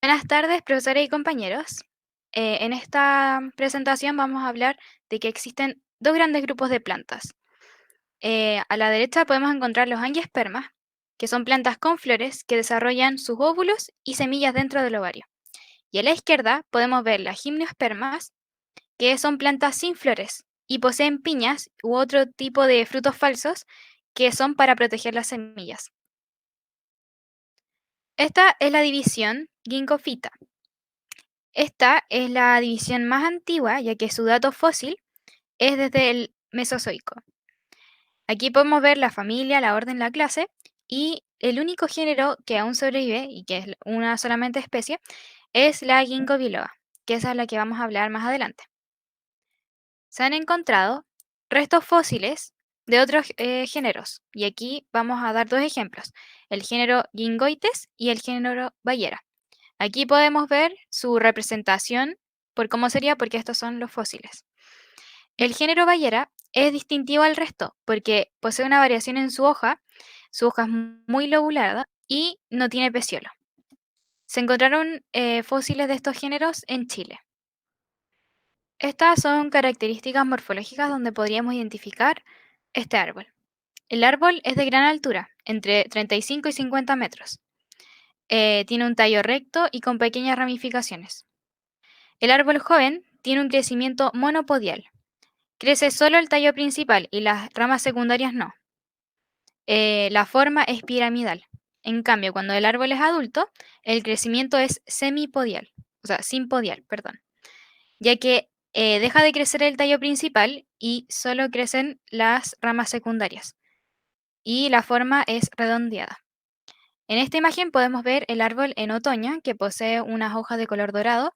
Buenas tardes, profesora y compañeros. En esta presentación vamos a hablar de que existen dos grandes grupos de plantas. A la derecha podemos encontrar los angiospermas, que son plantas con flores que desarrollan sus óvulos y semillas dentro del ovario. Y a la izquierda podemos ver las gimnospermas, que son plantas sin flores y poseen piñas u otro tipo de frutos falsos que son para proteger las semillas. Esta es la división Ginkgophyta. Esta es la división más antigua, ya que su dato fósil es desde el Mesozoico. Aquí podemos ver la familia, la orden, la clase, y el único género que aún sobrevive, y que es una solamente especie, es la Ginkgo biloba, que esa es la que vamos a hablar más adelante. Se han encontrado restos fósiles de otros géneros, y aquí vamos a dar dos ejemplos, el género Ginkgoites y el género Bayera. Aquí podemos ver su representación por cómo sería, porque estos son los fósiles. El género Bayera es distintivo al resto porque posee una variación en su hoja es muy lobulada y no tiene peciolo. Se encontraron fósiles de estos géneros en Chile. Estas son características morfológicas donde podríamos identificar este árbol. El árbol es de gran altura, entre 35 y 50 metros. Tiene un tallo recto y con pequeñas ramificaciones. El árbol joven tiene un crecimiento monopodial. Crece solo el tallo principal y las ramas secundarias no. La forma es piramidal. En cambio, cuando el árbol es adulto, el crecimiento es semipodial, o sea, simpodial, perdón, ya que deja de crecer el tallo principal y solo crecen las ramas secundarias. Y la forma es redondeada. En esta imagen podemos ver el árbol en otoño, que posee unas hojas de color dorado,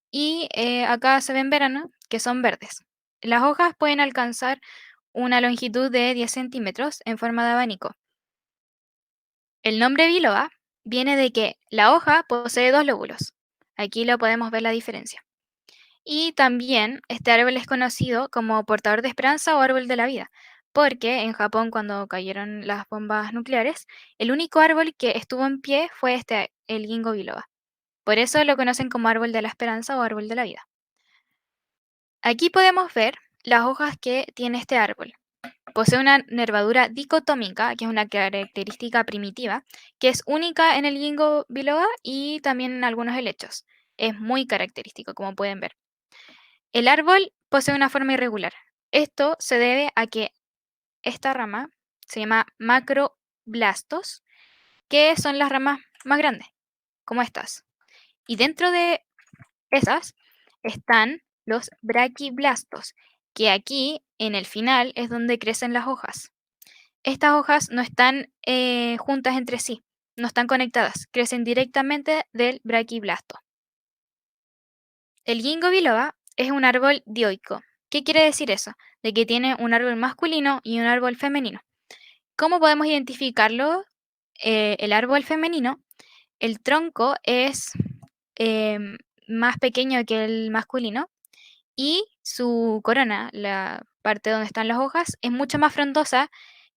y acá se ve en verano, que son verdes. Las hojas pueden alcanzar una longitud de 10 centímetros en forma de abanico. El nombre biloba viene de que la hoja posee dos lóbulos. Aquí lo podemos ver la diferencia. Y también este árbol es conocido como portador de esperanza o árbol de la vida, porque en Japón cuando cayeron las bombas nucleares, el único árbol que estuvo en pie fue el Ginkgo biloba. Por eso lo conocen como árbol de la esperanza o árbol de la vida. Aquí podemos ver las hojas que tiene este árbol. Posee una nervadura dicotómica, que es una característica primitiva, que es única en el Ginkgo biloba y también en algunos helechos. Es muy característico, como pueden ver. El árbol posee una forma irregular. Esto se debe a que esta rama se llama macroblastos, que son las ramas más grandes, como estas. Y dentro de esas están los braquiblastos, que aquí en el final es donde crecen las hojas. Estas hojas no están juntas entre sí, no están conectadas, crecen directamente del braquiblasto. El ginkgo biloba es un árbol dioico. ¿Qué quiere decir eso? De que tiene un árbol masculino y un árbol femenino. ¿Cómo podemos identificarlo? El árbol femenino, el tronco es em, más pequeño que el masculino y su corona, la parte donde están las hojas, es mucho más frondosa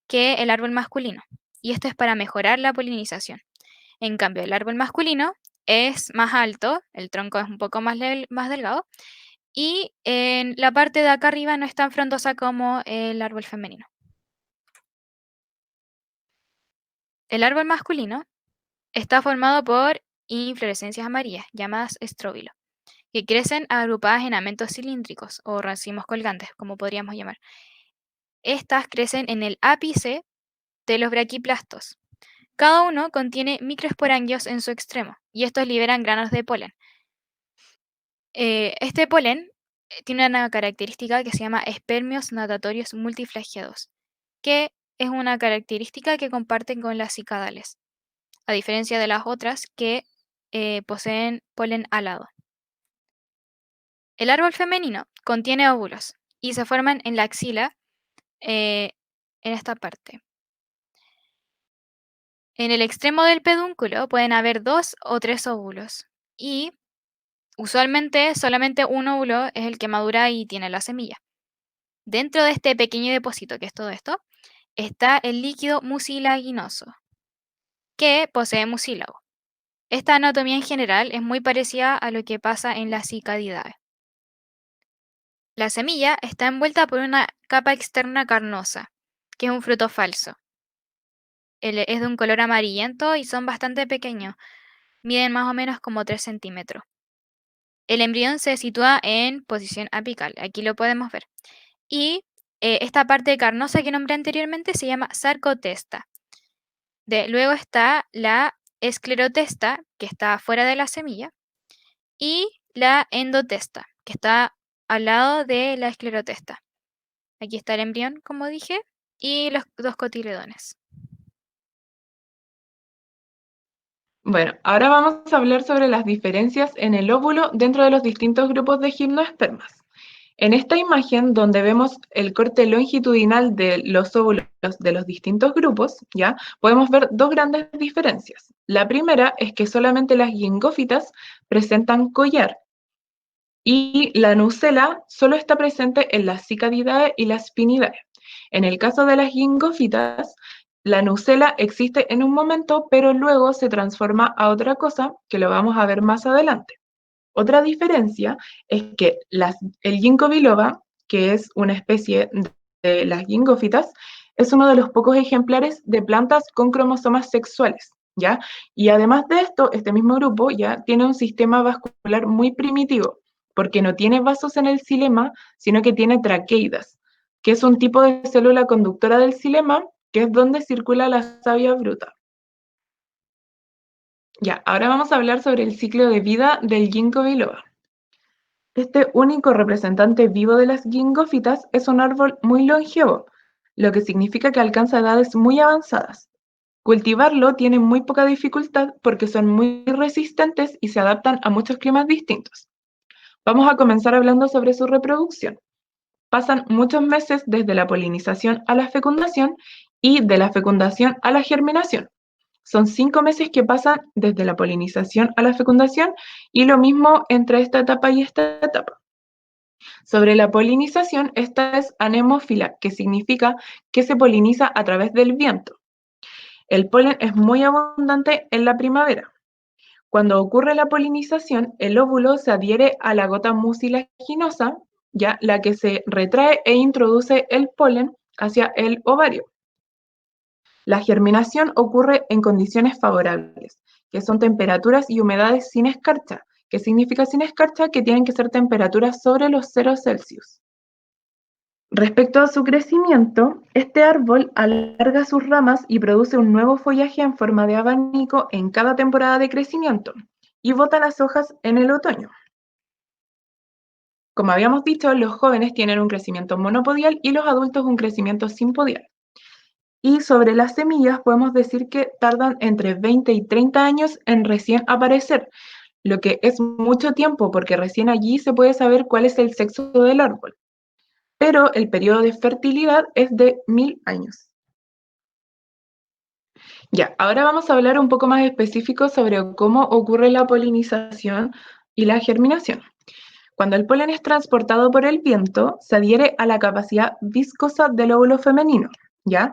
que el árbol masculino. Y esto es para mejorar la polinización. En cambio, el árbol masculino es más alto, el tronco es un poco más delgado, y en la parte de acá arriba no es tan frondosa como el árbol femenino. El árbol masculino está formado por inflorescencias amarillas, llamadas estróbilo, que crecen agrupadas en amentos cilíndricos o racimos colgantes, como podríamos llamar. Estas crecen en el ápice de los braquiplastos. Cada uno contiene microesporangios en su extremo y estos liberan granos de polen. Este polen tiene una característica que se llama espermios natatorios multiflageados, que es una característica que comparten con las cicadales, a diferencia de las otras que poseen polen alado. El árbol femenino contiene óvulos y se forman en la axila, eh, en esta parte. En el extremo del pedúnculo pueden haber 2 o 3 óvulos y usualmente solamente un óvulo es el que madura y tiene la semilla. Dentro de este pequeño depósito, que es todo esto, está el líquido mucilaginoso, que posee mucílago. Esta anatomía en general es muy parecida a lo que pasa en las cicadidae. La semilla está envuelta por una capa externa carnosa, que es un fruto falso. Es de un color amarillento y son bastante pequeños, miden más o menos como 3 centímetros. El embrión se sitúa en posición apical, aquí lo podemos ver. Y esta parte carnosa que nombré anteriormente se llama sarcotesta. Luego está la esclerotesta, que está fuera de la semilla, y la endotesta, que está al lado de la esclerotesta. Aquí está el embrión, como dije, y los dos cotiledones. Bueno, ahora vamos a hablar sobre las diferencias en el óvulo dentro de los distintos grupos de gimnospermas. En esta imagen, donde vemos el corte longitudinal de los óvulos de los distintos grupos, ¿ya? Podemos ver dos grandes diferencias. La primera es que solamente las gingófitas presentan collar y la nucela solo está presente en las Cicadidae y las Spinidae. En el caso de las gingófitas, la nucela existe en un momento, pero luego se transforma a otra cosa, que lo vamos a ver más adelante. Otra diferencia es que el ginkgo biloba, que es una especie de las gingófitas, es uno de los pocos ejemplares de plantas con cromosomas sexuales, ¿ya? Y además de esto, este mismo grupo ya tiene un sistema vascular muy primitivo, porque no tiene vasos en el xilema, sino que tiene traqueidas, que es un tipo de célula conductora del xilema, que es donde circula la savia bruta. Ya, ahora vamos a hablar sobre el ciclo de vida del ginkgo biloba. Este único representante vivo de las gingófitas es un árbol muy longevo, lo que significa que alcanza edades muy avanzadas. Cultivarlo tiene muy poca dificultad porque son muy resistentes y se adaptan a muchos climas distintos. Vamos a comenzar hablando sobre su reproducción. Pasan muchos meses desde la polinización a la fecundación y de la fecundación a la germinación. Son 5 meses que pasan desde la polinización a la fecundación y lo mismo entre esta etapa y esta etapa. Sobre la polinización, esta es anemófila, que significa que se poliniza a través del viento. El polen es muy abundante en la primavera. Cuando ocurre la polinización, el óvulo se adhiere a la gota mucilaginosa, ya la que se retrae e introduce el polen hacia el ovario. La germinación ocurre en condiciones favorables, que son temperaturas y humedades sin escarcha. ¿Qué significa sin escarcha? Que tienen que ser temperaturas sobre los 0 Celsius. Respecto a su crecimiento, este árbol alarga sus ramas y produce un nuevo follaje en forma de abanico en cada temporada de crecimiento y bota las hojas en el otoño. Como habíamos dicho, los jóvenes tienen un crecimiento monopodial y los adultos un crecimiento simpodial. Y sobre las semillas podemos decir que tardan entre 20 y 30 años en recién aparecer, lo que es mucho tiempo porque recién allí se puede saber cuál es el sexo del árbol. Pero el periodo de fertilidad es de 1000 años. Ya, ahora vamos a hablar un poco más específico sobre cómo ocurre la polinización y la germinación. Cuando el polen es transportado por el viento, se adhiere a la capacidad viscosa del óvulo femenino, ¿ya?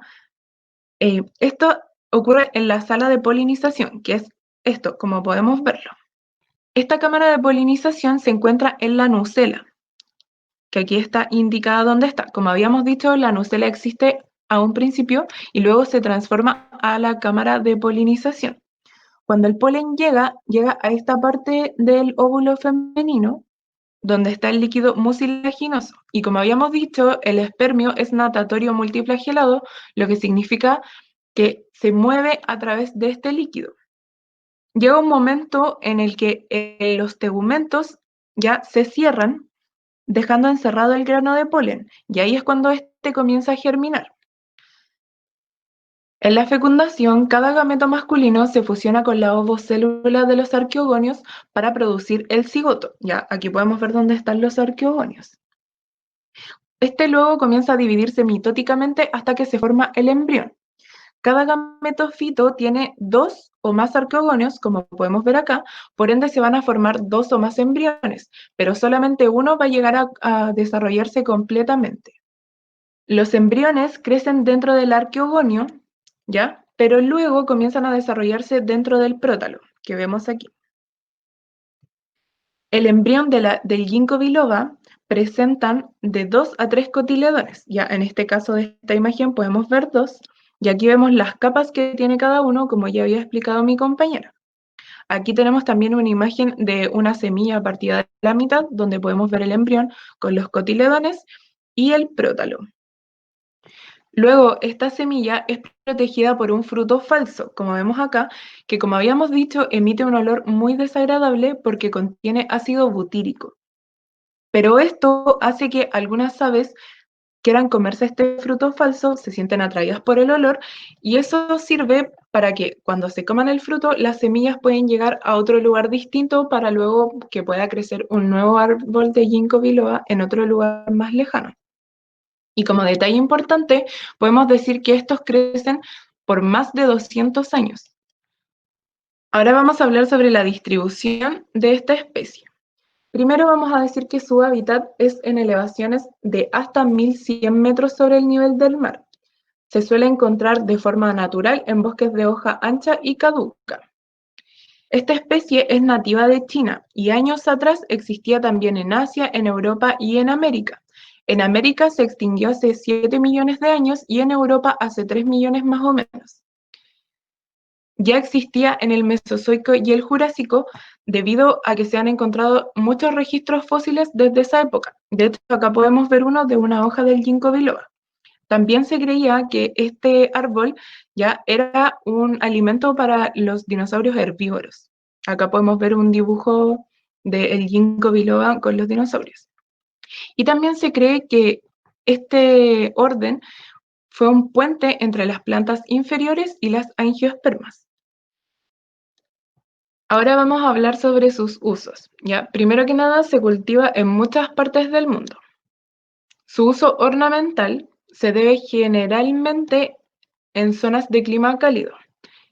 Esto ocurre en la sala de polinización, que es esto, como podemos verlo. Esta cámara de polinización se encuentra en la nucela, que aquí está indicada dónde está. Como habíamos dicho, la nucela existe a un principio y luego se transforma a la cámara de polinización. Cuando el polen llega a esta parte del óvulo femenino, donde está el líquido mucilaginoso. Y como habíamos dicho, el espermio es natatorio multiflagelado, lo que significa que se mueve a través de este líquido. Llega un momento en el que los tegumentos ya se cierran, dejando encerrado el grano de polen, y ahí es cuando este comienza a germinar. En la fecundación, cada gameto masculino se fusiona con la ovocélula de los arqueogonios para producir el cigoto. Ya, aquí podemos ver dónde están los arqueogonios. Este luego comienza a dividirse mitóticamente hasta que se forma el embrión. Cada gametofito tiene 2 o más arqueogonios, como podemos ver acá, por ende se van a formar 2 o más embriones, pero solamente uno va a llegar a desarrollarse completamente. Los embriones crecen dentro del arqueogonio, ¿ya? Pero luego comienzan a desarrollarse dentro del prótalo, que vemos aquí. El embrión del ginkgo biloba presentan de 2 a 3 cotiledones. Ya en este caso de esta imagen podemos ver 2, y aquí vemos las capas que tiene cada uno, como ya había explicado mi compañera. Aquí tenemos también una imagen de una semilla partida de la mitad, donde podemos ver el embrión con los cotiledones y el prótalo. Luego, esta semilla es protegida por un fruto falso, como vemos acá, que como habíamos dicho, emite un olor muy desagradable porque contiene ácido butírico. Pero esto hace que algunas aves quieran comerse este fruto falso, se sienten atraídas por el olor, y eso sirve para que cuando se coman el fruto, las semillas pueden llegar a otro lugar distinto para luego que pueda crecer un nuevo árbol de ginkgo biloba en otro lugar más lejano. Y como detalle importante, podemos decir que estos crecen por más de 200 años. Ahora vamos a hablar sobre la distribución de esta especie. Primero vamos a decir que su hábitat es en elevaciones de hasta 1100 metros sobre el nivel del mar. Se suele encontrar de forma natural en bosques de hoja ancha y caduca. Esta especie es nativa de China y años atrás existía también en Asia, en Europa y en América. En América se extinguió hace 7 millones de años y en Europa hace 3 millones más o menos. Ya existía en el Mesozoico y el Jurásico debido a que se han encontrado muchos registros fósiles desde esa época. De hecho, acá podemos ver uno de una hoja del ginkgo biloba. También se creía que este árbol ya era un alimento para los dinosaurios herbívoros. Acá podemos ver un dibujo del ginkgo biloba con los dinosaurios. Y también se cree que este orden fue un puente entre las plantas inferiores y las angiospermas. Ahora vamos a hablar sobre sus usos. ¿Ya? Primero que nada, se cultiva en muchas partes del mundo. Su uso ornamental se debe generalmente en zonas de clima cálido.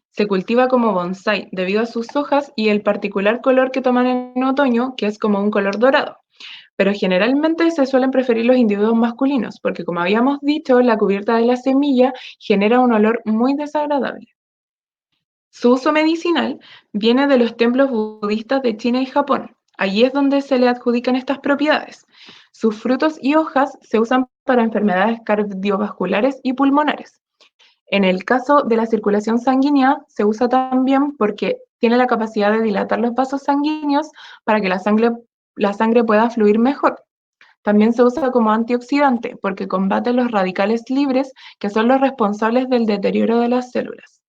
Se cultiva como bonsái debido a sus hojas y el particular color que toman en otoño, que es como un color dorado. Pero generalmente se suelen preferir los individuos masculinos, porque como habíamos dicho, la cubierta de la semilla genera un olor muy desagradable. Su uso medicinal viene de los templos budistas de China y Japón. Allí es donde se le adjudican estas propiedades. Sus frutos y hojas se usan para enfermedades cardiovasculares y pulmonares. En el caso de la circulación sanguínea, se usa también porque tiene la capacidad de dilatar los vasos sanguíneos para que la sangre pueda fluir mejor. También se usa como antioxidante porque combate los radicales libres que son los responsables del deterioro de las células.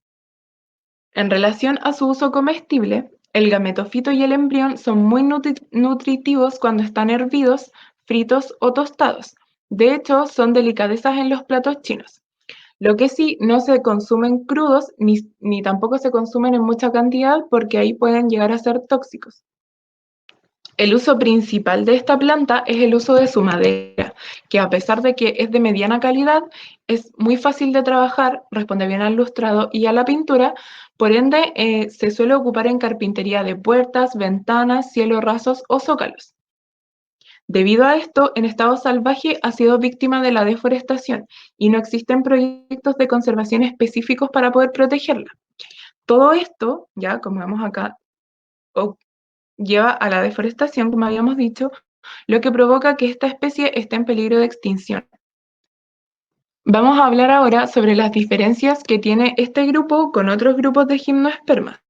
En relación a su uso comestible, el gametofito y el embrión son muy nutritivos cuando están hervidos, fritos o tostados. De hecho, son delicadezas en los platos chinos. Lo que sí, no se consumen crudos ni tampoco se consumen en mucha cantidad porque ahí pueden llegar a ser tóxicos. El uso principal de esta planta es el uso de su madera, que a pesar de que es de mediana calidad, es muy fácil de trabajar, responde bien al lustrado y a la pintura, por ende se suele ocupar en carpintería de puertas, ventanas, cielos rasos o zócalos. Debido a esto, en estado salvaje ha sido víctima de la deforestación y no existen proyectos de conservación específicos para poder protegerla. Todo esto, ya como vemos acá, lleva a la deforestación, como habíamos dicho, lo que provoca que esta especie esté en peligro de extinción. Vamos a hablar ahora sobre las diferencias que tiene este grupo con otros grupos de gimnospermas.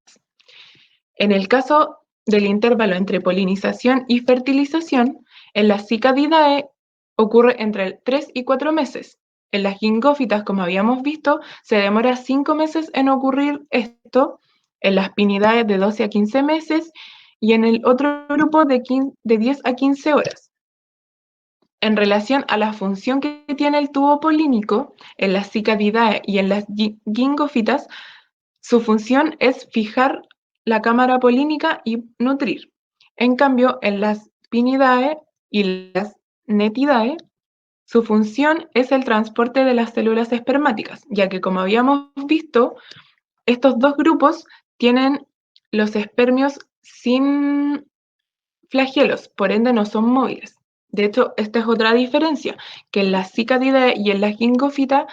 En el caso del intervalo entre polinización y fertilización, en las Cicadidae ocurre entre 3 y 4 meses. En las gingófitas, como habíamos visto, se demora 5 meses en ocurrir esto, en las Pinidae de 12 a 15 meses y en el otro grupo de 10 a 15 horas. En relación a la función que tiene el tubo polínico, en las Cicadidae y en las gingófitas, su función es fijar la cámara polínica y nutrir. En cambio, en las Pinidae y las Netidae, su función es el transporte de las células espermáticas, ya que como habíamos visto, estos dos grupos tienen los espermios sin flagelos, por ende no son móviles. De hecho, esta es otra diferencia, que en las Cicadidae y en las Gingófitas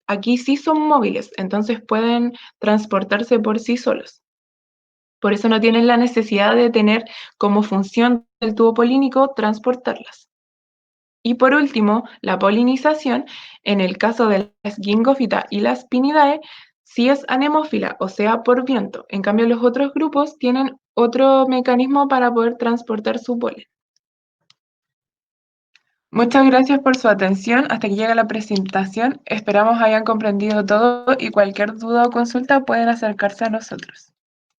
aquí sí son móviles, entonces pueden transportarse por sí solos. Por eso no tienen la necesidad de tener como función del tubo polínico transportarlas. Y por último, la polinización, en el caso de las Gingófita y las Pinidae, sí es anemófila, o sea, por viento. En cambio, los otros grupos tienen otro mecanismo para poder transportar su polen. Muchas gracias por su atención. Hasta que llega la presentación. Esperamos hayan comprendido todo y cualquier duda o consulta pueden acercarse a nosotros.